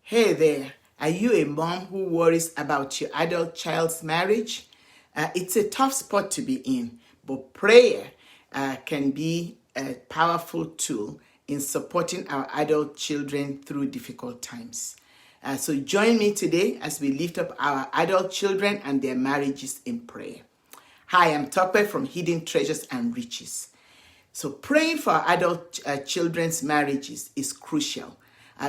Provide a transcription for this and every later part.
Hey there, are you a mom who worries about your adult child's marriage? It's a tough spot to be in, but prayer can be a powerful tool in supporting our adult children through difficult times. So join me today as we lift up our adult children and their marriages in prayer. Hi, I'm Tope from Hidden Treasures and Riches. So praying for our adult children's marriages is crucial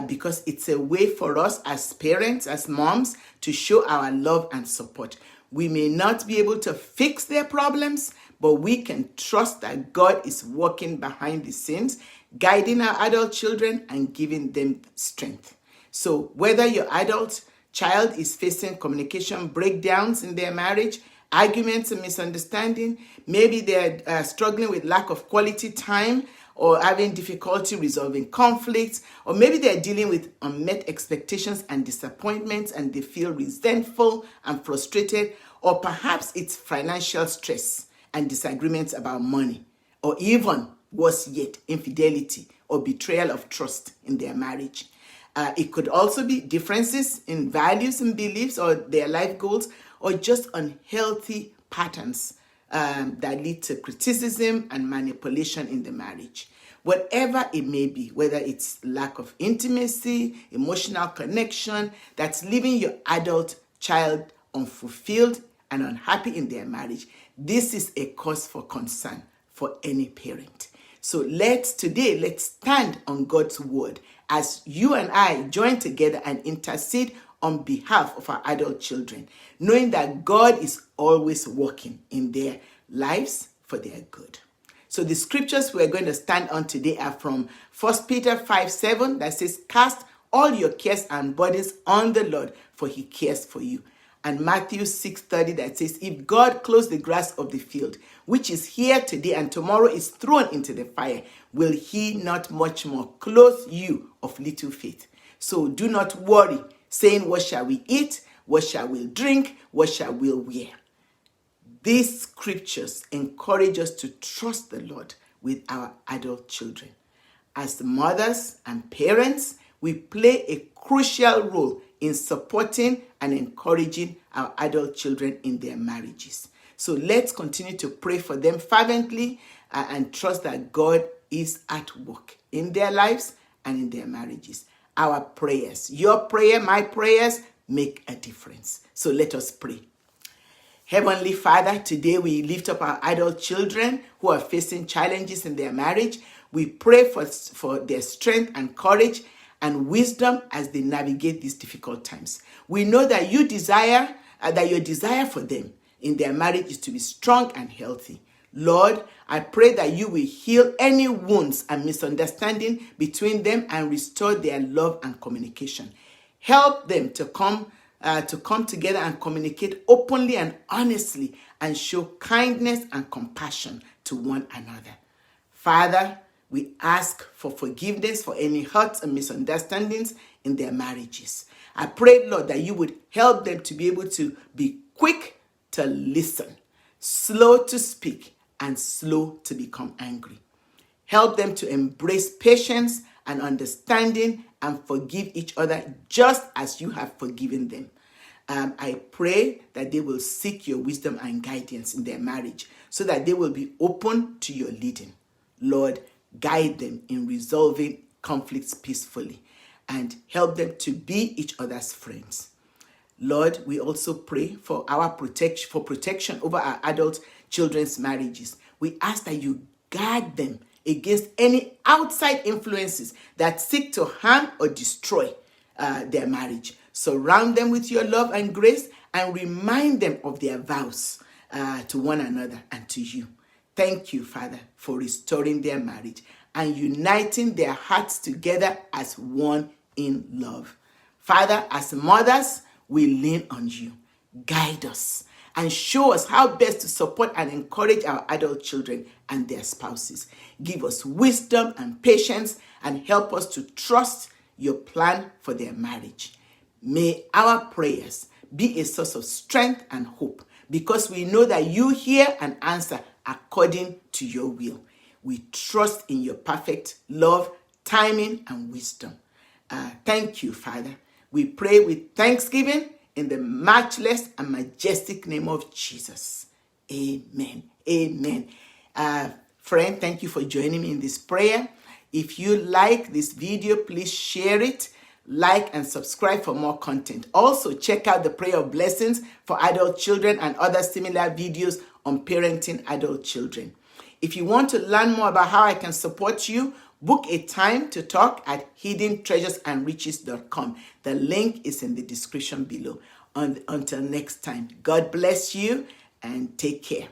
because it's a way for us as parents, as moms, to show our love and support. We may not be able to fix their problems, but we can trust that God is working behind the scenes, guiding our adult children and giving them strength. So whether your adult child is facing communication breakdowns in their marriage, arguments and misunderstanding, maybe they're struggling with lack of quality time or having difficulty resolving conflicts, or maybe they're dealing with unmet expectations and disappointments and they feel resentful and frustrated, or perhaps it's financial stress and disagreements about money, or even worse yet, infidelity or betrayal of trust in their marriage. It could also be differences in values and beliefs or their life goals, or just unhealthy patterns that lead to criticism and manipulation in the marriage. Whatever it may be, whether it's lack of intimacy, emotional connection, that's leaving your adult child unfulfilled and unhappy in their marriage, this is a cause for concern for any parent. So let's stand on God's word as you and I join together and intercede on behalf of our adult children, knowing that God is always working in their lives for their good. So the scriptures we're going to stand on today are from 1 Peter 5:7 that says, "Cast all your cares and burdens on the Lord, for he cares for you." And Matthew 6:30 that says, "If God clothes the grass of the field, which is here today and tomorrow is thrown into the fire, will he not much more clothe you of little faith? So do not worry, saying, what shall we eat? What shall we drink? What shall we wear?" These scriptures encourage us to trust the Lord with our adult children. As mothers and parents, we play a crucial role in supporting and encouraging our adult children in their marriages. So let's continue to pray for them fervently and trust that God is at work in their lives and in their marriages. Our prayers, your prayer, my prayers, make a difference. So let us pray. Heavenly Father, today we lift up our adult children who are facing challenges in their marriage. We pray for their strength and courage and wisdom as they navigate these difficult times. We know that your desire for them in their marriage is to be strong and healthy. Lord, I pray that you will heal any wounds and misunderstanding between them and restore their love and communication. Help them to come together and communicate openly and honestly and show kindness and compassion to one another. Father, we ask for forgiveness for any hurts and misunderstandings in their marriages. I pray, Lord, that you would help them to be able to be quick to listen, slow to speak, and slow to become angry. Help them to embrace patience and understanding and forgive each other just as you have forgiven them. I pray that they will seek your wisdom and guidance in their marriage so that they will be open to your leading. Lord, guide them in resolving conflicts peacefully and help them to be each other's friends. Lord, we also pray for our protection over our adult children's marriages. We ask that you guard them against any outside influences that seek to harm or destroy their marriage. Surround them with your love and grace and remind them of their vows to one another and to you. Thank you, Father, for restoring their marriage and uniting their hearts together as one in love. Father, as mothers, we lean on you. Guide us and show us how best to support and encourage our adult children and their spouses. Give us wisdom and patience and help us to trust your plan for their marriage. May our prayers be a source of strength and hope because we know that you hear and answer according to your will. We trust in your perfect love, timing, and wisdom. Thank you, Father. We pray with thanksgiving in the matchless and majestic name of Jesus. Amen. Amen. Friend, thank you for joining me in this prayer. If you like this video, please share it, like, and subscribe for more content. Also, check out the Prayer of Blessings for adult children and other similar videos on parenting adult children. If you want to learn more about how I can support you, book a time to talk at hiddentreasuresandriches.com. The link is in the description below. Until next time, God bless you and take care.